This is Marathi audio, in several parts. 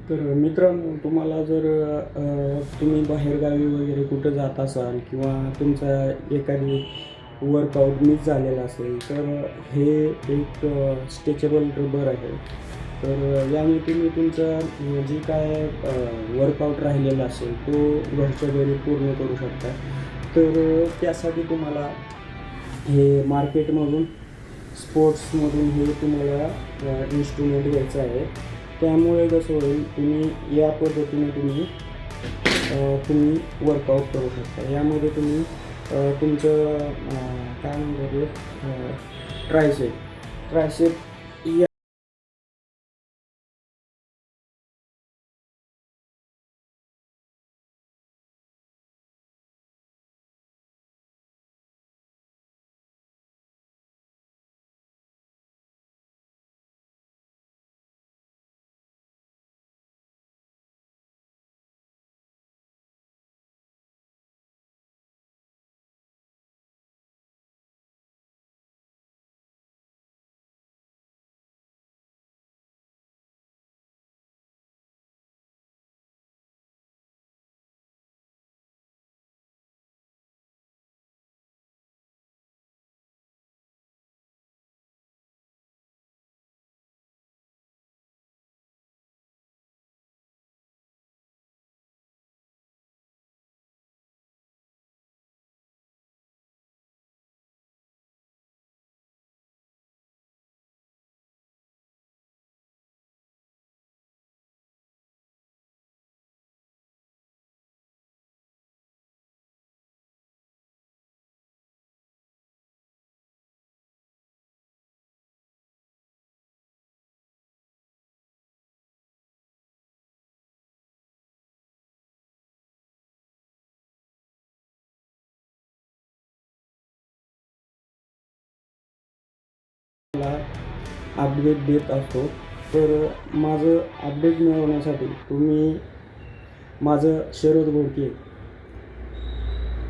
तर मित्रांनो, तुम्हाला जर तुम्ही बाहेरगावी वगैरे कुठं जात असाल किंवा तुमचा एखादी वर्कआउट मिस झालेला असेल, तर हे एक स्ट्रेचेबल रबर आहे. तर याने तुम्ही तुमचा जे काय वर्कआउट राहिलेला असेल तो घरच्या घरी पूर्ण करू शकता. तर त्यासाठी तुम्हाला हे मार्केटमधून स्पोर्ट्समधून हे तुम्हाला इन्स्ट्रुमेंट घ्यायचं आहे. त्यामुळे कसं होईल, तुम्ही या पद्धतीने तुम्ही वर्कआउट करू शकता. यामध्ये तुम्ही तुमचं काय म्हणतात ते ट्रायसेप ट्रायसेप या अपडेट देत असतो. तर माझं अपडेट मिळवण्यासाठी तुम्ही माझं शरद घोडके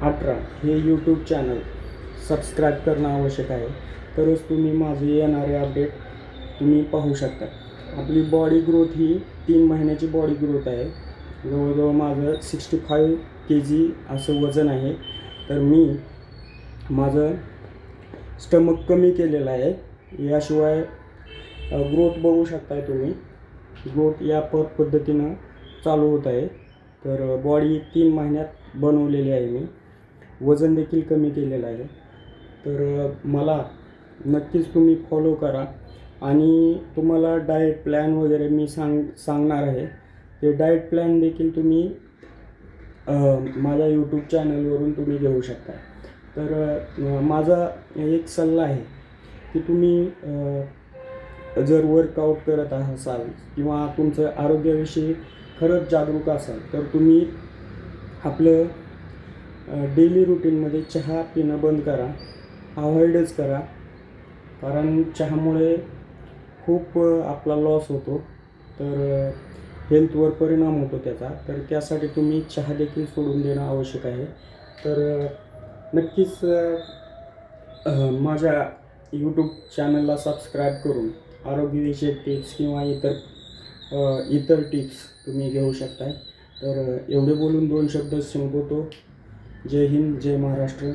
18 हे यूट्यूब चॅनल सबस्क्राईब करणं आवश्यक आहे. तरच तुम्ही माझे येणारे अपडेट तुम्ही पाहू शकता. आपली बॉडी ग्रोथ ही 3 महिन्याची बॉडी ग्रोथ आहे. जवळजवळ माझं 65 kg असं वजन आहे. तर मी माझं स्टमक कमी केलेलं आहे. याशिवाय ग्रोथ बघू शकताय तुम्ही. ग्रोथ या पद्धतीनं चालू होत आहे. तर बॉडी 3 महिन्यात बनवलेली आहे मी. वजन देखील कमी केलेलं आहे. तर मला नक्कीच तुम्ही फॉलो करा आणि तुम्हाला डाएट प्लॅन वगैरे मी सांगणार आहे. ते डाएट प्लॅन देखील तुम्ही माझ्या यूट्यूब चॅनलवरून तुम्ही घेऊ शकता. तर माझा एक सल्ला आहे की तुम्ही जर वर्कआउट करत असाल किंवा तुमचं आरोग्याविषयी खरंच जागरूक असाल, तर तुम्ही आपलं डेली रुटीनमध्ये चहा पिणं बंद करा, अवॉइडच करा. कारण चहामुळे खूप आपला लॉस होतो. तर हेल्थवर परिणाम होतो त्याचा. तर त्यासाठी तुम्ही चहा देखील सोडून देणं आवश्यक आहे. तर नक्कीच माझ्या यूट्यूब चॅनलला सबस्क्राईब करून आरोग्यविषयक टिप्स किंवा इतर टिप्स तुम्ही घेऊ शकताय. तर एवढे बोलून 2 शब्द संपवतो. जय हिंद, जय महाराष्ट्र.